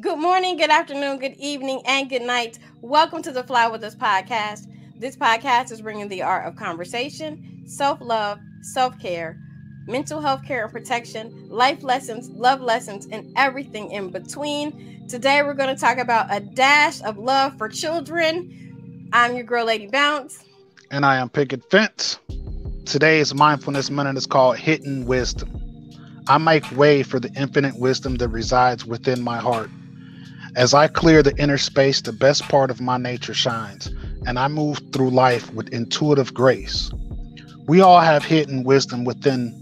Good morning, good afternoon, good evening, and good night. Welcome to the Fly With Us podcast. This podcast is bringing the art of conversation, self love, self care, mental health care and protection, life lessons, love lessons, and everything in between. Today, we're going to talk about a dash of love for children. I'm your girl, Lady Bounce. And I am Picket Fence. Today's mindfulness minute is called Hidden Wisdom. I make way for the infinite wisdom that resides within my heart. As I clear the inner space, the best part of my nature shines, and I move through life with intuitive grace. We all have hidden wisdom within,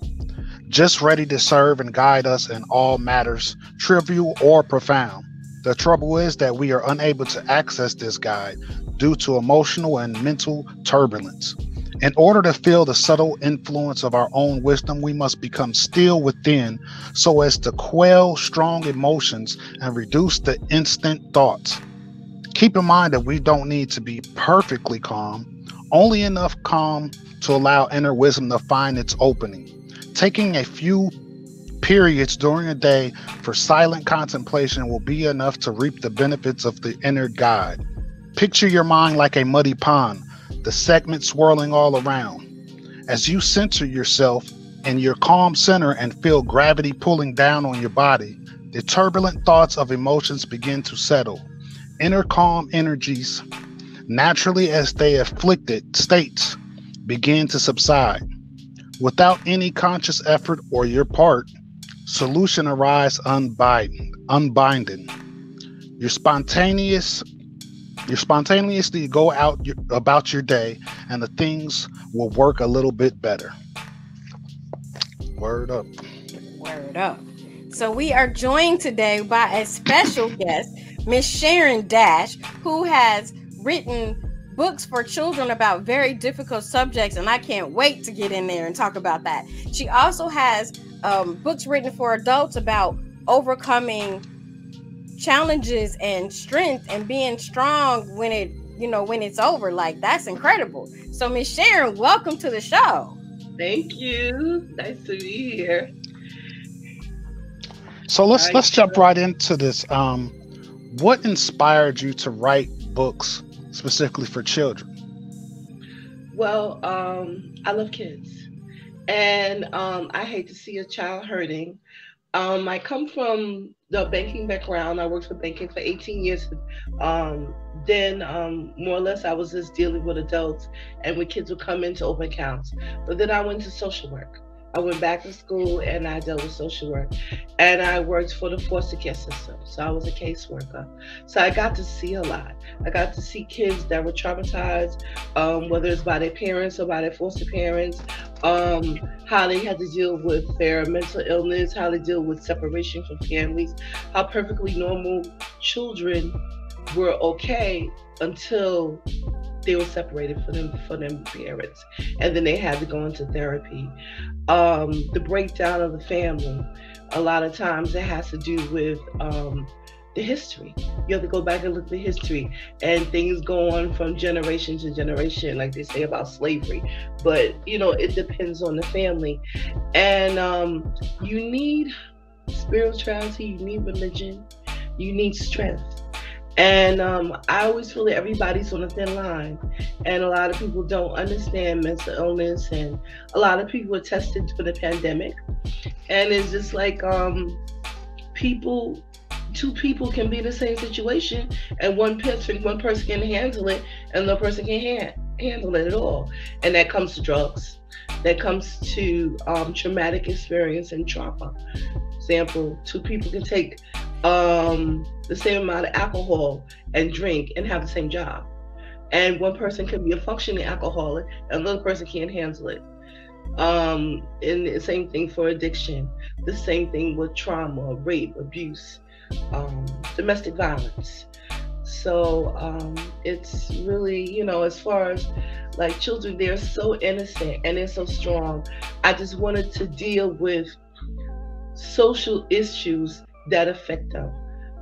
just ready to serve and guide us in all matters, trivial or profound. The trouble is that we are unable to access this guide due to emotional and mental turbulence. In order to feel the subtle influence of our own wisdom, we must become still within so as to quell strong emotions and reduce the instant thoughts. Keep in mind that we don't need to be perfectly calm, only enough calm to allow inner wisdom to find its opening. Taking a few periods during a day for silent contemplation will be enough to reap the benefits of the inner guide. Picture your mind like a muddy pond, the segment swirling all around. As you center yourself in your calm center and feel gravity pulling down on your body, the turbulent thoughts of emotions begin to settle. Inner calm energies, naturally as they afflicted states, begin to subside. Without any conscious effort or your part, solution arise unbinding. Your spontaneous you spontaneously go about your day and the things will work a little bit better. Word up. Word up. So we are joined today by a special guest, Miss Sharon Dash, who has written books for children about very difficult subjects, and I can't wait to get in there and talk about that. She also has books written for adults about overcoming challenges and strength and being strong when it's over. Like, that's incredible. So Miss Sharon, welcome to the show. Thank you. Nice to be here. So let's I let's jump right into this. What inspired you to write books specifically for children? I love kids, and I hate to see a child hurting. I come from the banking background. I worked for banking for 18 years. Then, more or less, I was just dealing with adults and when kids would come in to open accounts. But then I went to social work. I went back to school and I dealt with social work. And I worked for the foster care system. So I was a caseworker. So I got to see a lot. I got to see kids that were traumatized, whether it's by their parents or by their foster parents, how they had to deal with their mental illness, how they deal with separation from families, how perfectly normal children were okay until they were separated from them parents, and then they had to go into therapy. The breakdown of the family. A lot of times it has to do with the history. You have to go back and look at the history, and things go on from generation to generation, like they say about slavery. But it depends on the family, and you need spirituality, you need religion, you need strength. And I always feel that everybody's on a thin line, and a lot of people don't understand mental illness, and a lot of people were tested for the pandemic, and it's just like people, two people can be in the same situation, and one person can handle it, and the person can't handle it at all, and that comes to drugs, that comes to traumatic experience and trauma. Example, two people can take the same amount of alcohol and drink and have the same job. And one person can be a functioning alcoholic and another person can't handle it. And the same thing for addiction, the same thing with trauma, rape, abuse, domestic violence. So it's really, as far as like children, they're so innocent and they're so strong. I just wanted to deal with social issues that affect them.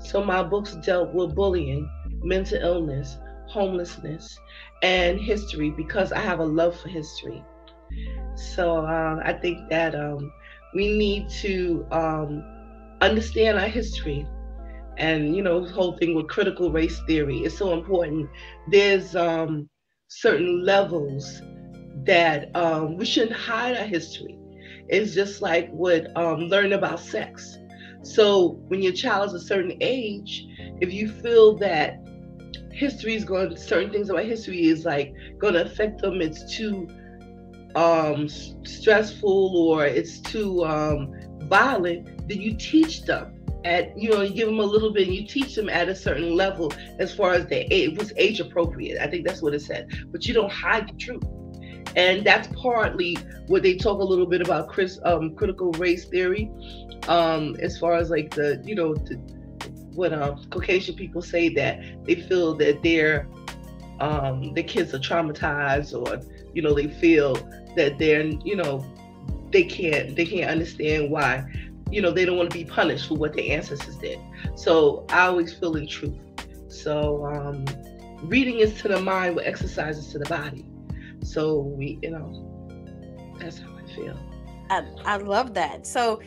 So my books dealt with bullying, mental illness, homelessness, and history because I have a love for history. So I think that we need to understand our history and the whole thing with critical race theory is so important. There's certain levels that we shouldn't hide our history. It's just like with learning about sex. So when your child is a certain age, if you feel that history is going, certain things about history is like going to affect them, it's too stressful or it's too violent, then you teach them at, you give them a little bit and you teach them at a certain level as far as the age, it was age appropriate. I think that's what it said. But you don't hide the truth. And that's partly what they talk a little bit about critical race theory, as far as like what Caucasian people say, that they feel that the kids are traumatized, or they feel that they can't understand why they don't want to be punished for what their ancestors did. So I always feel in truth. So reading is to the mind what exercise is to the body. So that's how I feel. I love that. So,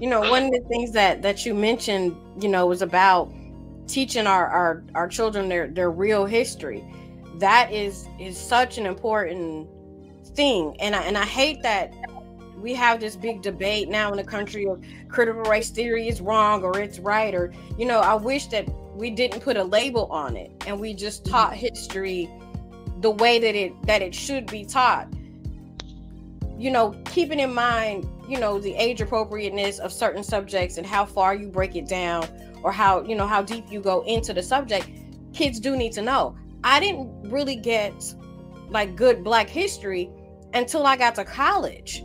one of the things that you mentioned, was about teaching our children their real history. That is such an important thing. And I hate that we have this big debate now in the country of critical race theory is wrong or it's right, or, I wish that we didn't put a label on it and we just taught history the way that it should be taught. Keeping in mind, the age appropriateness of certain subjects and how far you break it down, or how deep you go into the subject. Kids do need to know. I didn't really get like good Black history until I got to college.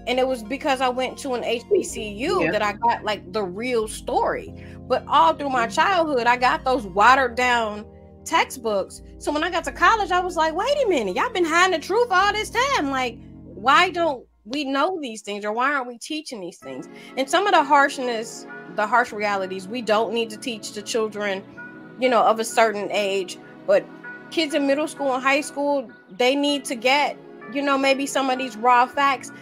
And it was because I went to an HBCU that I got like the real story. But all through my childhood, I got those watered down textbooks. So when I got to college, I was like, wait a minute, y'all been hiding the truth all this time. Like, why don't we know these things, or why aren't we teaching these things? And some of the harshness, the harsh realities, we don't need to teach the children, of a certain age. But kids in middle school and high school, they need to get, maybe some of these raw facts.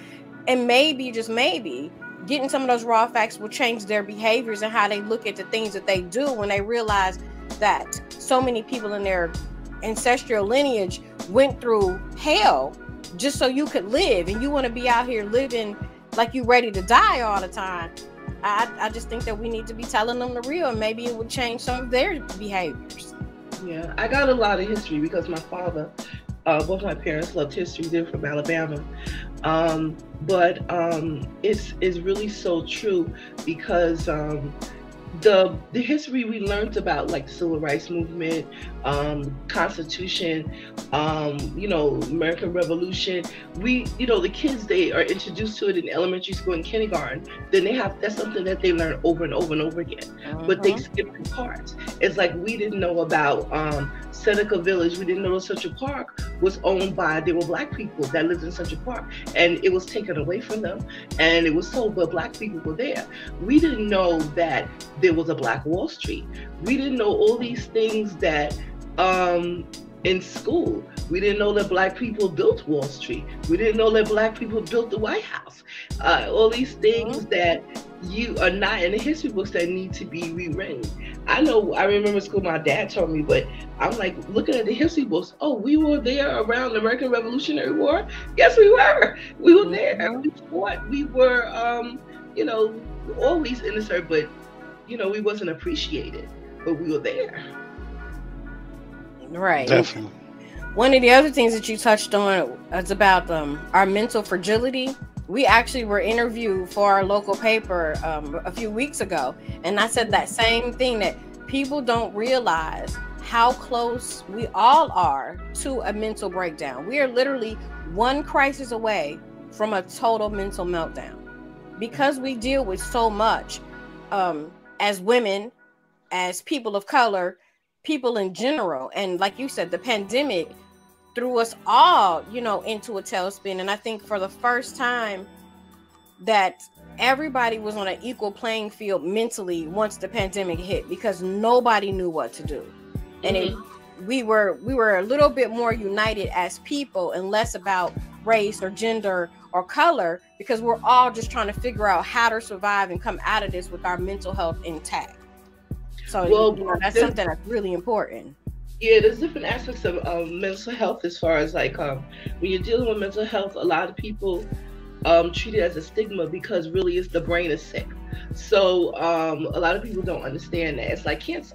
And maybe, just maybe, getting some of those raw facts will change their behaviors and how they look at the things that they do when they realize that so many people in their ancestral lineage went through hell just so you could live, and you want to be out here living like you ready to die all the time. I just think that we need to be telling them the real, and maybe it would change some of their behaviors. Yeah, I got a lot of history because my father, both my parents loved history. They're from Alabama. But it's really so true because the history we learned about, like the Civil Rights Movement, Constitution, American Revolution, the kids, they are introduced to it in elementary school and kindergarten. Then that's something that they learn over and over and over again. But they skip the parts. It's like we didn't know about Seneca Village. We didn't know Central Park was owned by, there were Black people that lived in Central Park, and it was taken away from them, and it was sold, but Black people were there. We didn't know that there was a Black Wall Street. We didn't know all these things that in school. We didn't know that Black people built Wall Street. We didn't know that Black people built the White House. All these things that you are not in the history books that need to be rewritten. I remember school, my dad told me, but I'm like looking at the history books. Oh, we were there around the American Revolutionary War. Yes, we were. We were there. We fought. We were, always in the service, but we wasn't appreciated, but we were there. Right. Definitely. One of the other things that you touched on is about our mental fragility. We actually were interviewed for our local paper a few weeks ago, and I said that same thing, that people don't realize how close we all are to a mental breakdown. We are literally one crisis away from a total mental meltdown because we deal with so much as women, as people of color, people in general. And like you said, the pandemic threw us all, into a tailspin. And I think for the first time that everybody was on an equal playing field mentally once the pandemic hit, because nobody knew what to do. And we were a little bit more united as people and less about race or gender or color, because we're all just trying to figure out how to survive and come out of this with our mental health intact. So Well, that's something that's really important. yeah, there's different aspects of mental health as far as like when you're dealing with mental health, a lot of people treat it as a stigma because really it's the brain is sick. So a lot of people don't understand that it's like cancer.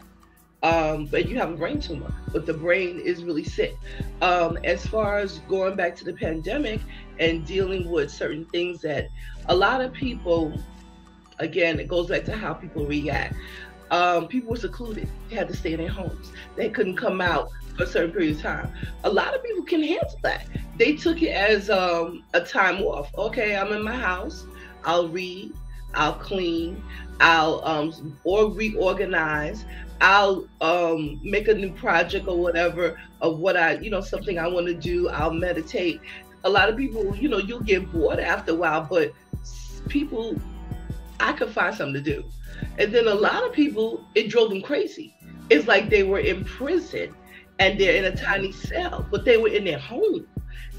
But you have a brain tumor, but the brain is really sick. As far as going back to the pandemic and dealing with certain things that a lot of people, again, it goes back to how people react. People were secluded. They had to stay in their homes. They couldn't come out for a certain period of time. A lot of people can handle that. They took it as a time off. Okay, I'm in my house. I'll read. I'll clean. I'll or reorganize. I'll make a new project or whatever of what something I want to do. I'll meditate. A lot of people, you'll get bored after a while, but people, I could find something to do. And then a lot of people, it drove them crazy. It's like they were in prison and they're in a tiny cell, but they were in their home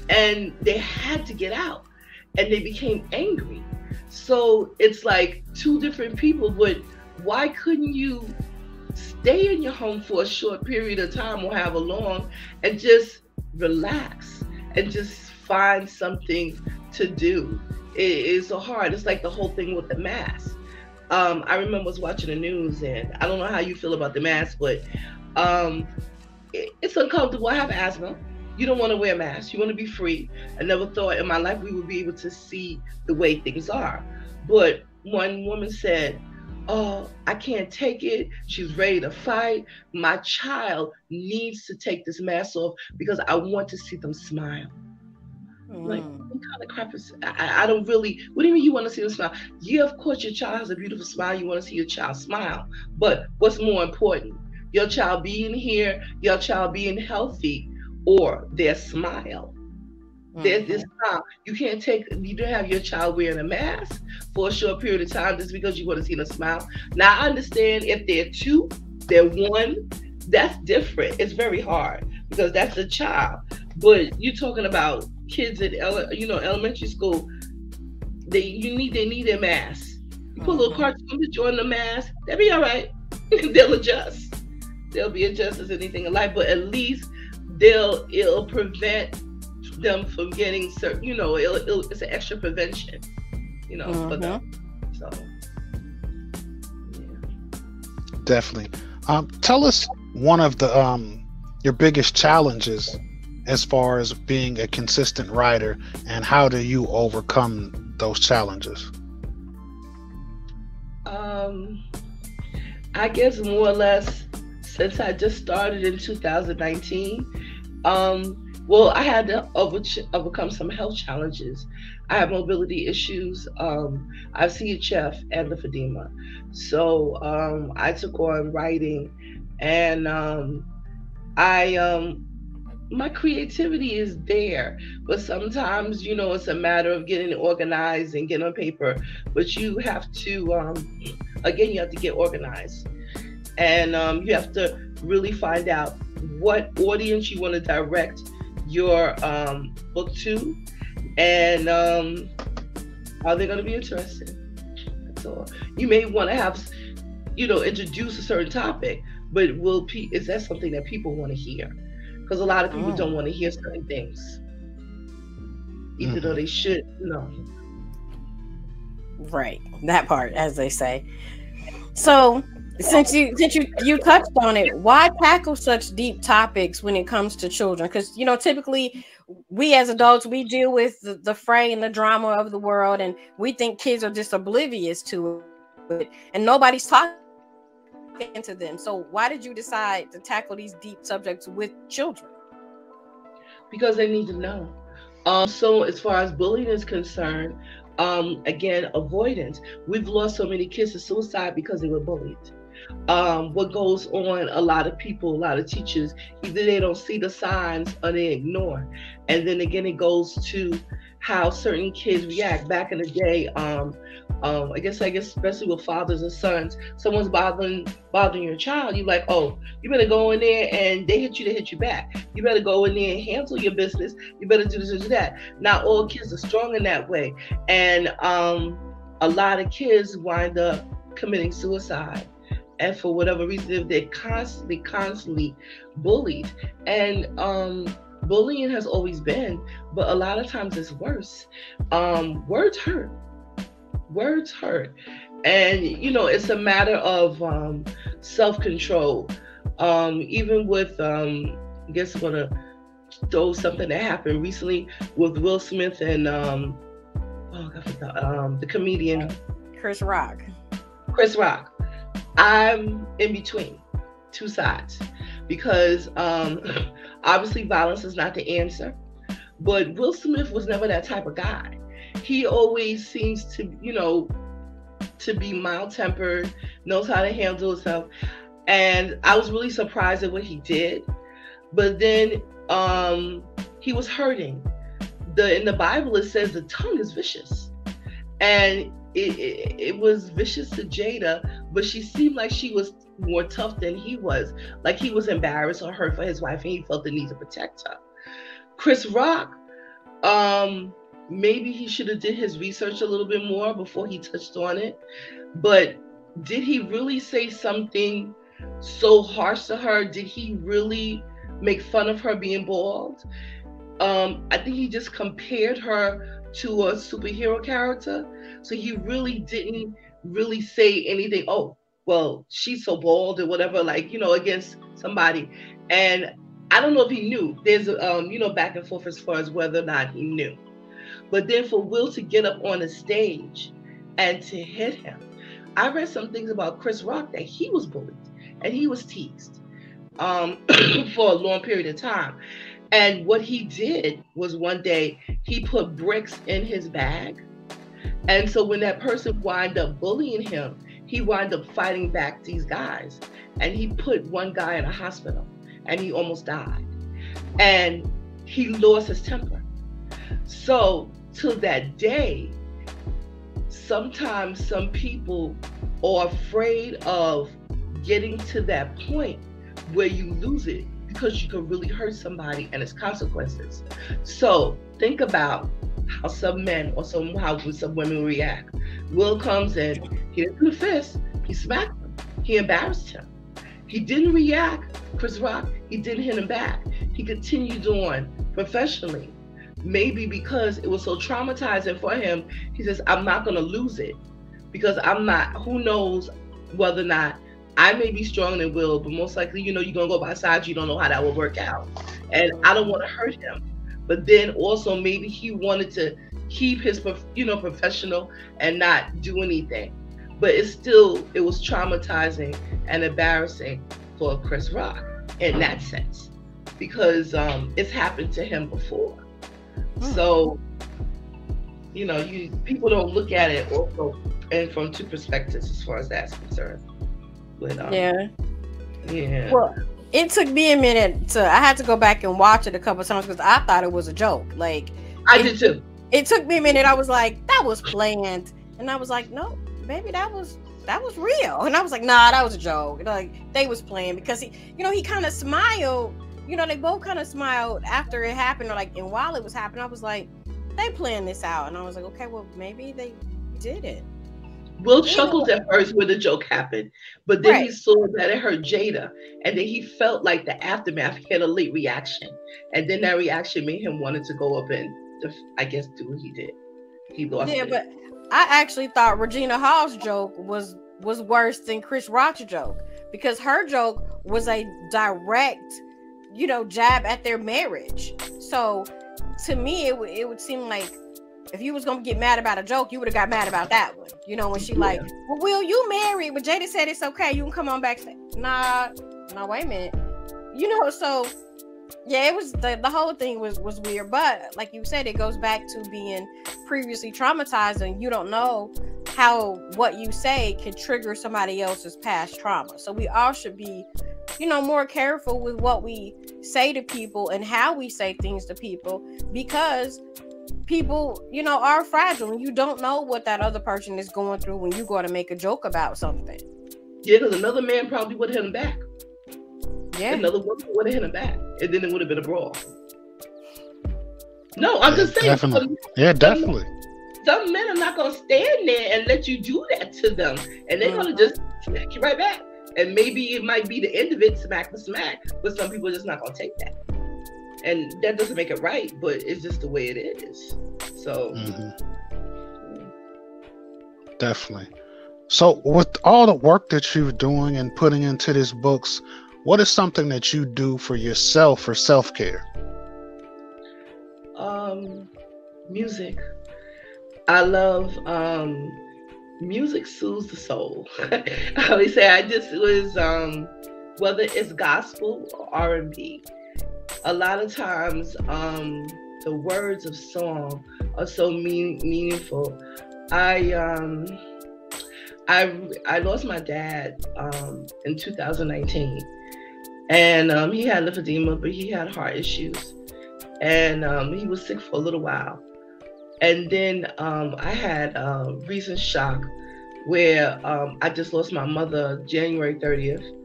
and they had to get out and they became angry. So it's like two different people, but why couldn't you stay in your home for a short period of time or however long and just relax and just find something to do? It's so hard. It's like the whole thing with the mask. I remember I was watching the news, and I don't know how you feel about the mask, but it's uncomfortable. I have asthma. You don't want to wear a mask. You want to be free. I never thought in my life we would be able to see the way things are. But one woman said, "Oh, I can't take it." She's ready to fight. My child needs to take this mask off because I want to see them smile. Like, what kind of crap is I don't really, what do you mean you want to see them smile? Yeah, of course your child has a beautiful smile. You want to see your child smile. But what's more important? Your child being here, your child being healthy, or their smile. There's this smile. You don't have your child wearing a mask for a short period of time just because you want to see them smile. Now I understand if they're one, that's different. It's very hard because that's a child. But you're talking about kids at elementary school. They need their mask. You put a little cartoon picture on the mask, they'll be all right. They'll adjust. They'll be adjusted as anything alike. But at least it'll prevent them from getting certain. It's an extra prevention. For them. So yeah. Definitely. Tell us one of the your biggest challenges as far as being a consistent writer, and how do you overcome those challenges? I guess more or less since I just started in 2019, well, I had to overcome some health challenges. I have mobility issues. I have CHF and lymphedema. So I took on writing, and my creativity is there, but sometimes it's a matter of getting it organized and getting on paper. But you have to again, you have to get organized, and you have to really find out what audience you want to direct your book to, and are they going to be interested? That's all. You may want to have introduce a certain topic, but is that something that people want to hear? Because a lot of people don't want to hear certain things, even though they should. Right, that part, as they say. So, since you touched on it, why tackle such deep topics when it comes to children? Because typically we as adults, we deal with the fray and the drama of the world, and we think kids are just oblivious to it, and nobody's talking to them. So why did you decide to tackle these deep subjects with children? Because they need to know. So as far as bullying is concerned, again, avoidance. We've lost so many kids to suicide because they were bullied. What goes on, a lot of teachers, either they don't see the signs or they ignore. And then again, it goes to how certain kids react. Back in the day, I guess especially with fathers and sons, someone's bothering your child, you're like, oh, you better go in there, and they hit you back. You better go in there and handle your business. You better do this and do that. Not all kids are strong in that way, and a lot of kids wind up committing suicide. and for whatever reason, they're constantly bullied. And bullying has always been, but a lot of times it's worse. Words hurt. Words hurt. And, it's a matter of self-control. Even with, I guess I'm going to throw something that happened recently with Will Smith and, the comedian. Chris Rock. Chris Rock. I'm in between two sides because obviously violence is not the answer, but Will Smith was never that type of guy. He always seems to, to be mild-tempered, knows how to handle himself, and I was really surprised at what he did. But then he was hurting. In the Bible it says the tongue is vicious, and it was vicious to Jada, but she seemed like she was more tough than he was. Like he was embarrassed or hurt for his wife, and he felt the need to protect her. Chris Rock, maybe he should have did his research a little bit more before he touched on it. But did he really say something so harsh to her? Did he really make fun of her being bald? I think he just compared her to a superhero character. So he really didn't really say anything, oh, well, she's so bald or whatever, against somebody. And I don't know if he knew. There's, back and forth as far as whether or not he knew. But then for Will to get up on the stage and to hit him, I read some things about Chris Rock that he was bullied and he was teased for a long period of time. And what he did was one day he put bricks in his bag. And so when that person wound up bullying him, he wound up fighting back these guys. And he put one guy in a hospital and he almost died. And he lost his temper. So to that day, sometimes some people are afraid of getting to that point where you lose it, because you could really hurt somebody and its consequences. So think about how some men or how some women react. Will comes in, he didn't do the fist, he smacked him, he embarrassed him. He didn't react, Chris Rock, he didn't hit him back. He continued on professionally. Maybe because it was so traumatizing for him, he says, I'm not gonna lose it, because who knows whether or not I may be stronger than Will, but most likely, you're going to go by sides. You don't know how that will work out. And I don't want to hurt him. But then also maybe he wanted to keep his, professional and not do anything. But it was traumatizing and embarrassing for Chris Rock in that sense, because it's happened to him before. So, people don't look at it also and from two perspectives as far as that's concerned. But, yeah. Well, it took me a minute I had to go back and watch it a couple of times because I thought it was a joke. I did too. It took me a minute. I was like, that was planned, and I was like, no, maybe that was real. And I was like, nah, that was a joke. They was playing, because he kind of smiled. They both kind of smiled after it happened, and while it was happening, I was like, they planned this out, and I was like, okay, well, maybe they did it. Will chuckled at first when the joke happened, but then he saw that it hurt Jada, and then he felt like the aftermath. He had a late reaction, and then that reaction made him wanted to go up and, I guess, do what he did. He lost it. Yeah, but I actually thought Regina Hall's joke was worse than Chris Rock's joke, because her joke was a direct, jab at their marriage. So to me, it would seem like, if you was gonna get mad about a joke, you would have got mad about that one. When she well, Will, you married, but Jada said it's okay, you can come on back. Nah, wait a minute. So yeah, it was the whole thing was weird. But like you said, it goes back to being previously traumatized, and you don't know how what you say can trigger somebody else's past trauma. So we all should be, more careful with what we say to people and how we say things to people, because people, are fragile, and you don't know what that other person is going through when you go to make a joke about something. Yeah, because another man probably would have hit him back. Yeah. Another woman would have hit him back, and then it would have been a brawl. No, I'm just saying. Definitely. Definitely. Some men are not going to stand there and let you do that to them, and they're going to just smack you right back. And maybe it might be the end of it, smack for smack, but some people are just not gonna take that. And that doesn't make it right, but it's just the way it is. So Definitely. So, with all the work that you're doing and putting into these books, what is something that you do for yourself for self-care? Music. I love music soothes the soul. I always say I just was whether it's gospel or R&B. A lot of times the words of song are so meaningful. I um I lost my dad in 2019, and he had lymphedema, but he had heart issues, and he was sick for a little while. And then I had a recent shock where I just lost my mother January 30th.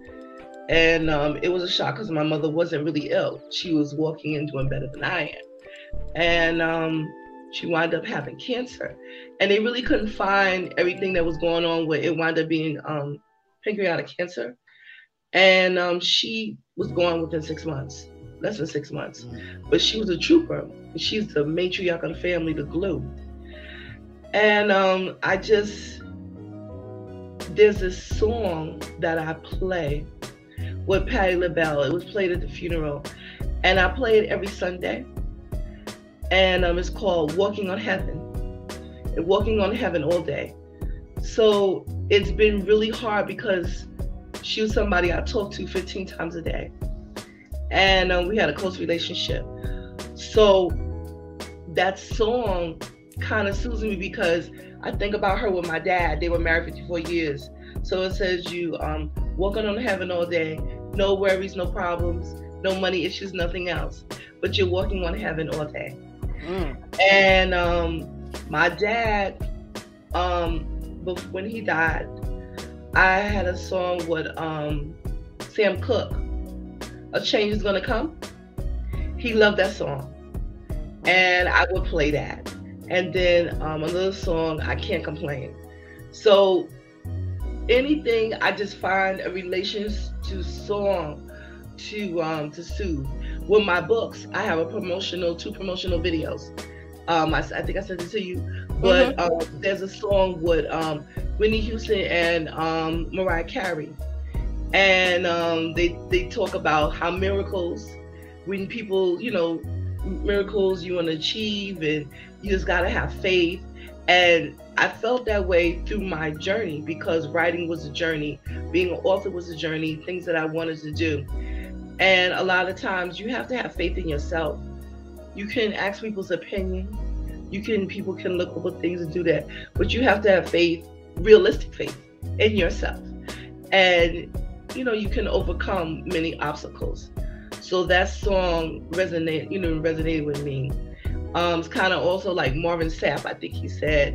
And it was a shock because my mother wasn't really ill. She was walking and doing better than I am. And she wound up having cancer. And they really couldn't find everything that was going on with it. Wound up being pancreatic cancer. And she was gone within 6 months, less than 6 months. But she was a trooper. She's the matriarch of the family, the glue. And there's this song that I play with Patti LaBelle. It was played at the funeral. And I play it every Sunday. And it's called Walking on Heaven. And walking on heaven all day. So it's been really hard because she was somebody I talked to 15 times a day. And we had a close relationship. So that song kind of soothes me because I think about her with my dad. They were married 54 years. So it says you walking on heaven all day, no worries, no problems, no money issues, nothing else. But you're walking on heaven all day. And my dad, when he died, I had a song with Sam Cooke, A Change Is Gonna Come. He loved that song. And I would play that. And then another song, I Can't Complain. So anything, I just find a relation to song to soothe. With my books, I have two promotional videos. I think I sent it to you. But there's a song with Whitney Houston and Mariah Carey. And they talk about how miracles, when people, miracles you want to achieve, and you just got to have faith. And I felt that way through my journey because writing was a journey, being an author was a journey, things that I wanted to do. And a lot of times you have to have faith in yourself. You can ask people's opinion. People can look up things and do that, but you have to have faith, realistic faith in yourself. And you can overcome many obstacles. So that song resonated with me. It's kind of also like Marvin Sapp, I think he said,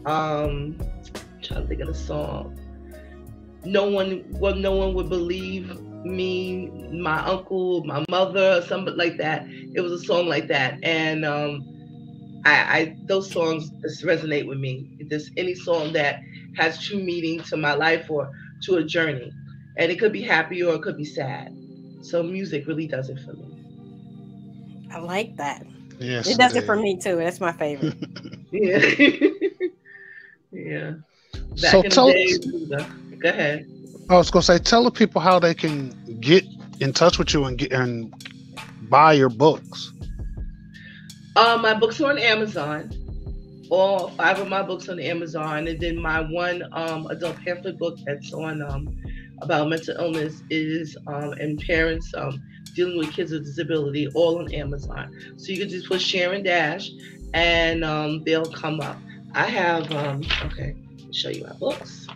I'm trying to think of the song. No one would believe me, my uncle, my mother, something like that. It was a song like that. And I those songs just resonate with me. Just any song that has true meaning to my life or to a journey. And it could be happy or it could be sad. So music really does it for me. I like that. Yes, it does it for me too. That's my favorite. Yeah. Yeah. Back So in the day, go ahead. I was gonna say, tell the people how they can get in touch with you and buy your books. My books are on Amazon. All 5 of my books on Amazon, and then my one adult pamphlet book that's on about mental illness is and parents dealing with kids with disability, all on Amazon. So you can just put Sharon Dash, and they'll come up. I have okay, I'll show you my books.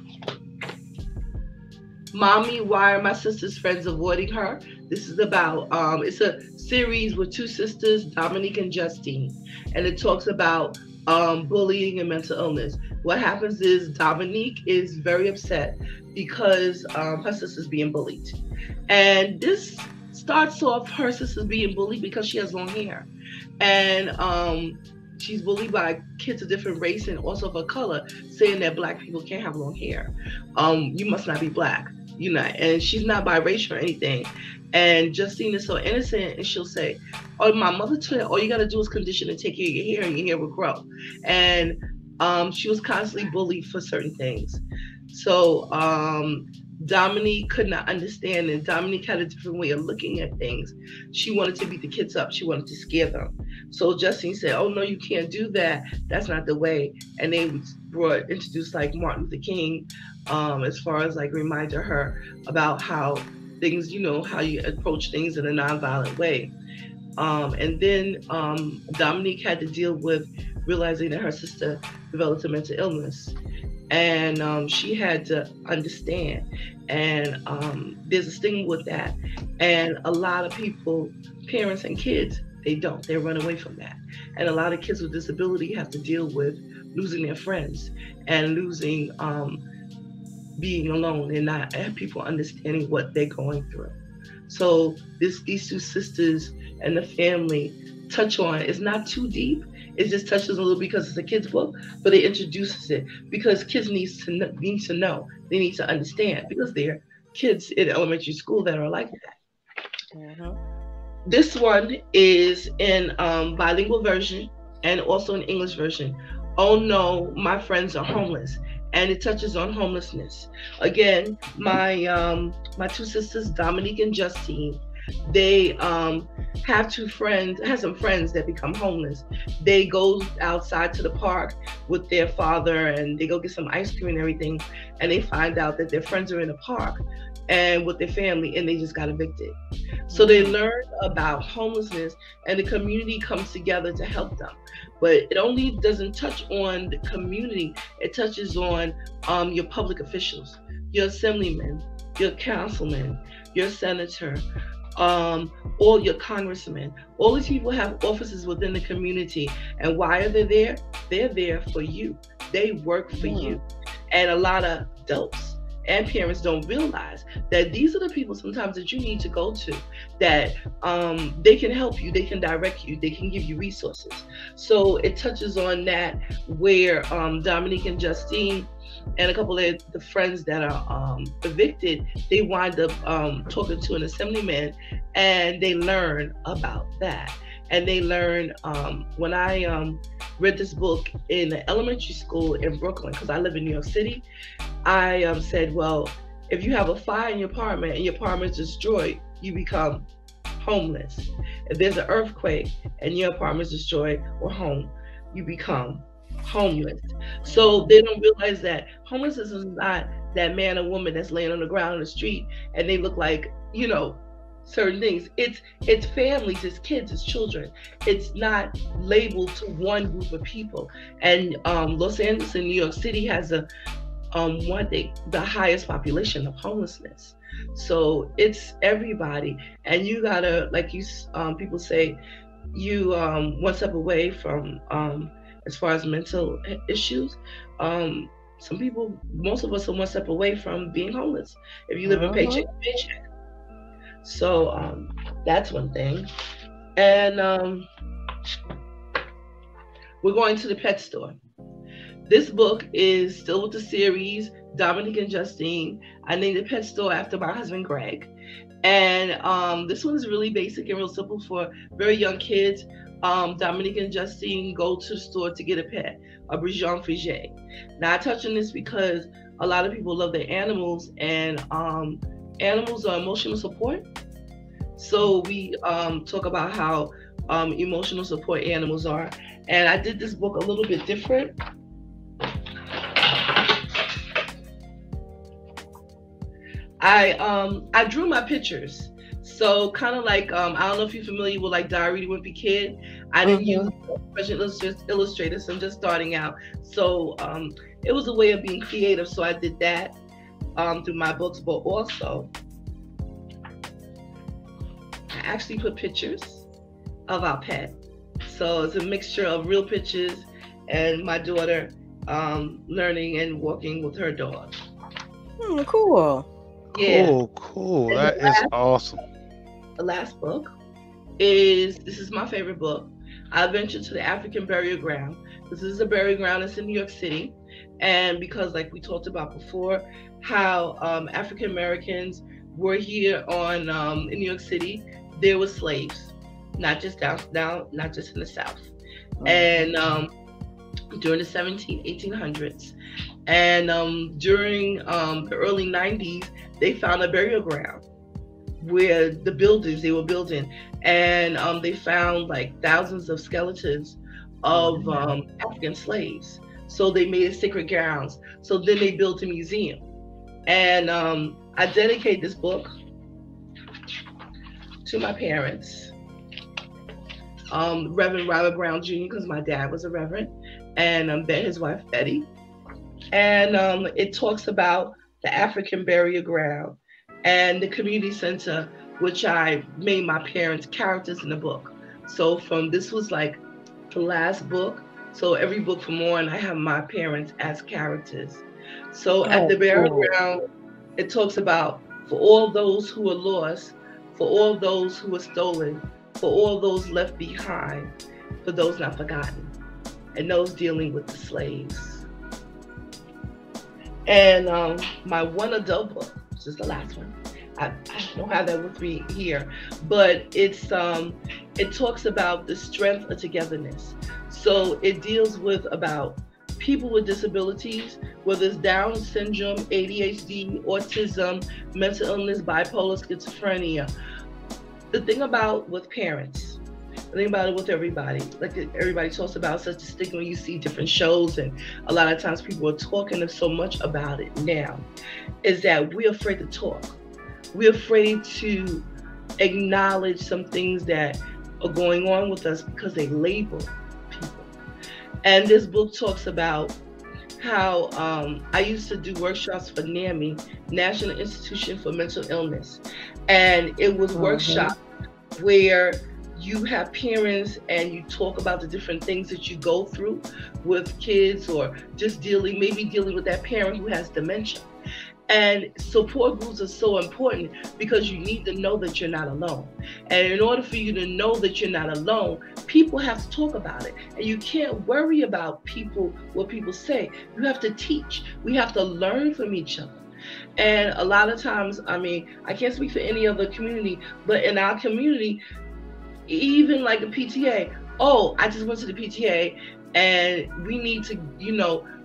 Mommy, Why Are My Sister's Friends Avoiding Her? This is about, it's a series with 2 sisters, Dominique and Justine, and it talks about bullying and mental illness. What happens is Dominique is very upset because her sister's being bullied. And this starts off her sister's being bullied because she has long hair. And she's bullied by kids of different race and also of a color, saying that Black people can't have long hair. You must not be Black. and she's not biracial or anything. And Justine is so innocent, and she'll say, "Oh, my mother told her, all you gotta do is condition and take care of your hair, and your hair will grow." And she was constantly bullied for certain things. So Dominique could not understand, and Dominique had a different way of looking at things. She wanted to beat the kids up. She wanted to scare them. So Justine said, "Oh no, you can't do that. That's not the way." And they introduced like Martin Luther King, as far as like reminded her about how things, how you approach things in a nonviolent way. And then Dominique had to deal with realizing that her sister developed a mental illness, and she had to understand. And there's a stigma with that, and a lot of people, parents and kids, they run away from that. And a lot of kids with disability have to deal with losing their friends and losing being alone and not have people understanding what they're going through. So these two sisters and the family touch on, it's not too deep. It just touches a little because it's a kid's book, but it introduces it because kids need to know. They need to understand because they're kids in elementary school that are like that. Mm-hmm. This one is in bilingual version and also in English version. Oh no, my friends are homeless, and it touches on homelessness. Again, my two sisters, Dominique and Justine, they have some friends that become homeless. They go outside to the park with their father, and they go get some ice cream and everything, and they find out that their friends are in the park and with their family, and they just got evicted. So they learn about homelessness, and the community comes together to help them. But it only doesn't touch on the community, it touches on your public officials, your assemblyman, your councilman, your senator, all your congressmen. All these people have offices within the community. And why are they there? They're there for you. They work for you. And a lot of adults and parents don't realize that these are the people sometimes that you need to go to, that they can help you, they can direct you, they can give you resources. So it touches on that, where Dominique and Justine and a couple of the friends that are evicted, they wind up talking to an assemblyman, and they learn about that. And they learn, when I read this book in an elementary school in Brooklyn, because I live in New York City, I said, well, if you have a fire in your apartment and your apartment is destroyed, you become homeless. If there's an earthquake and your apartment is destroyed or home, you become homeless. So they don't realize that homelessness is not that man or woman that's laying on the ground on the street and they look like, certain things. It's families, it's kids, it's children. It's not labeled to one group of people. And Los Angeles and New York City has the highest population of homelessness. So it's everybody, and you gotta, like people say, you one step away from as far as mental issues. Most of us are one step away from being homeless if you live in paycheck to paycheck. So that's one thing. And we're going to the pet store. This book is still with the series, Dominique and Justine. I named the pet store after my husband, Greg. And this one is really basic and real simple for very young kids. Dominique and Justine go to the store to get a pet, a Bichon Frise. Now I touch on this because a lot of people love their animals, and animals are emotional support. So we talk about how emotional support animals are. And I did this book a little bit different. I drew my pictures. So kind of like, I don't know if you're familiar with like Diary of a Wimpy Kid. I didn't use professional illustrators, so I'm just starting out. So it was a way of being creative. So I did that through my books, but also I actually put pictures of our pet. So it's a mixture of real pictures and my daughter learning and walking with her dog. Cool. Yeah. Cool. That is awesome. The last book this is my favorite book. I ventured to the African burial ground. This is a burial ground that's in New York City. And because like we talked about before, how African Americans were here on in New York City. There were slaves, not just down, not just in the South, and during the 1800s, and during the early 90s, they found a burial ground where the buildings they were building, and they found like thousands of skeletons of African slaves. So they made it sacred grounds. So then they built a museum, and I dedicate this book to my parents, Reverend Robert Brown Jr., because my dad was a reverend, and his wife Betty, and it talks about the African burial ground and the community center, which I made my parents characters in the book. So from this was like the last book. So every book from on, I have my parents as characters. So at the burial ground, it talks about for all those who were lost, for all those who were stolen, for all those left behind, for those not forgotten, and those dealing with the slaves. And my one adult book, which is the last one, I don't have that with me here, but it talks about the strength of togetherness. So it deals with about people with disabilities, whether it's Down syndrome, ADHD, autism, mental illness, bipolar, schizophrenia. The thing about with parents, the thing about it with everybody, like everybody talks about such a stigma, you see different shows, and a lot of times people are talking so much about it now, is that we're afraid to talk. We're afraid to acknowledge some things that are going on with us because they label people. And this book talks about how I used to do workshops for NAMI, National Institution for Mental Illness. And it was workshops where you have parents and you talk about the different things that you go through with kids, or just maybe dealing with that parent who has dementia. And support groups are so important because you need to know that you're not alone. And in order for you to know that you're not alone, people have to talk about it. And you can't worry about what people say. You have to teach. We have to learn from each other. And a lot of times, I mean, I can't speak for any other community, but in our community, even like a PTA, I just went to the PTA and we need to,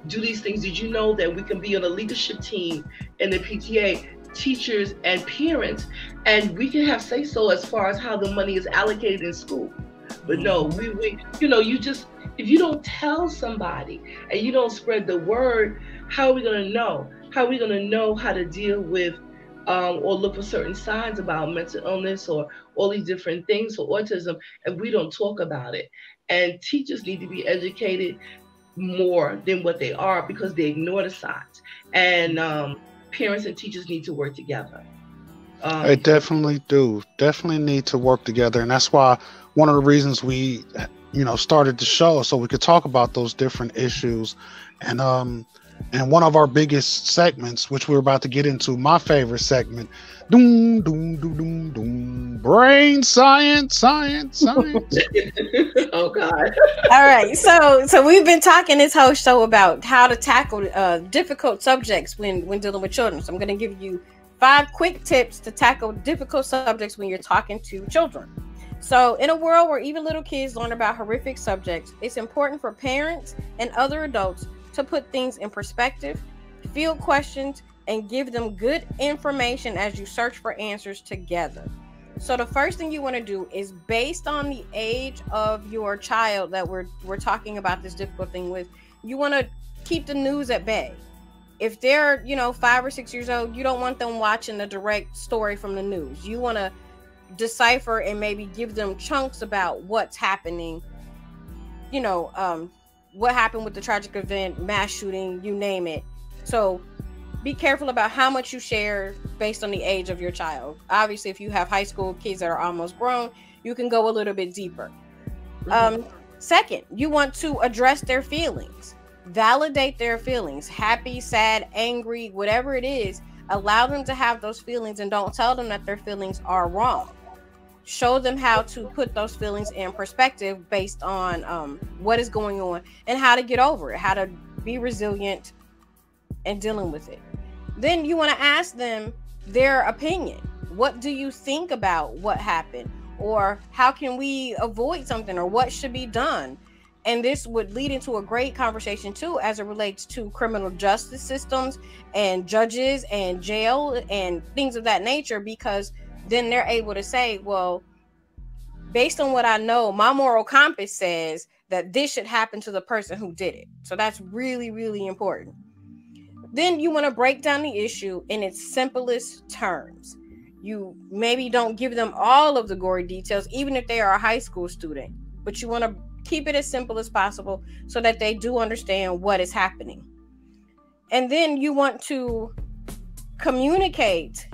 do these things. Did you know that we can be on a leadership team in the PTA, teachers and parents, and we can have say so as far as how the money is allocated in school? But no, we if you don't tell somebody and you don't spread the word, how are we going to know? How are we going to know how to deal with or look for certain signs about mental illness or all these different things for autism if we don't talk about it? And teachers need to be educated more than what they are because they ignore the signs. And parents and teachers need to work together. They definitely do. Definitely need to work together. And that's why one of the reasons we, started the show, so we could talk about those different issues. And one of our biggest segments, which we're about to get into, my favorite segment, doom, doom, doom, doom, doom, brain science. Oh God. All right. So we've been talking this whole show about how to tackle difficult subjects when dealing with children. So I'm going to give you 5 quick tips to tackle difficult subjects when you're talking to children. So in a world where even little kids learn about horrific subjects, it's important for parents and other adults to put things in perspective, field questions, and give them good information as you search for answers together. So the first thing you want to do is, based on the age of your child that we're talking about this difficult thing with, you want to keep the news at bay. If they're 5 or 6 years old, you don't want them watching the direct story from the news. You want to decipher and maybe give them chunks about what's happening, what happened with the tragic event, mass shooting, you name it. So be careful about how much you share based on the age of your child. Obviously, if you have high school kids that are almost grown, you can go a little bit deeper. Second, you want to address their feelings. Validate their feelings. Happy, sad, angry, whatever it is. Allow them to have those feelings and don't tell them that their feelings are wrong. Show them how to put those feelings in perspective based on what is going on and how to get over it, how to be resilient and dealing with it. Then you want to ask them their opinion. What do you think about what happened? Or how can we avoid something? Or what should be done? And this would lead into a great conversation too, as it relates to criminal justice systems and judges and jail and things of that nature, because then they're able to say, well, based on what I know, my moral compass says that this should happen to the person who did it. So that's really, really important. Then you want to break down the issue in its simplest terms. You maybe don't give them all of the gory details, even if they are a high school student, but you want to keep it as simple as possible so that they do understand what is happening. And then you want to communicate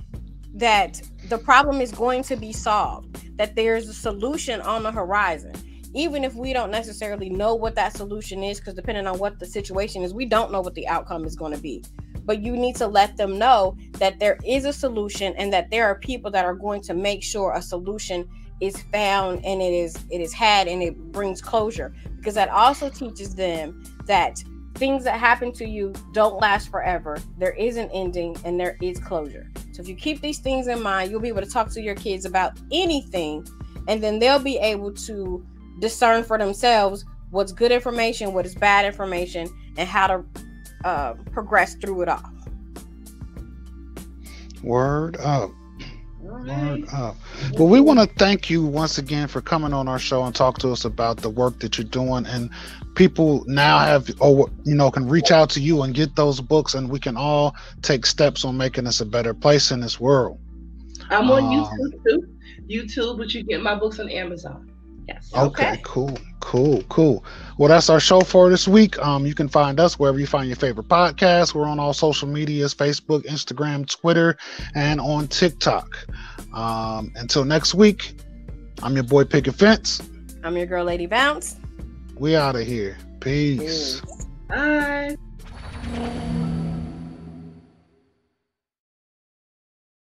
that the problem is going to be solved, that there's a solution on the horizon. Even if we don't necessarily know what that solution is, because depending on what the situation is, we don't know what the outcome is going to be. But you need to let them know that there is a solution and that there are people that are going to make sure a solution is found and it is had and it brings closure. Because that also teaches them that things that happen to you don't last forever. There is an ending and there is closure. So if you keep these things in mind, you'll be able to talk to your kids about anything, and then they'll be able to discern for themselves what's good information, what is bad information, and how to progress through it all. Word up. Word up. Well, we want to thank you once again for coming on our show and talk to us about the work that you're doing. And people now have, can reach out to you and get those books, and we can all take steps on making us a better place in this world. I'm on YouTube too. YouTube, but you get my books on Amazon. Yes. Okay. Cool. Well, that's our show for this week. You can find us wherever you find your favorite podcast. We're on all social medias: Facebook, Instagram, Twitter, and on TikTok. Until next week, I'm your boy Picket Fence. I'm your girl Lady Bounce. We out of here. Peace. Bye.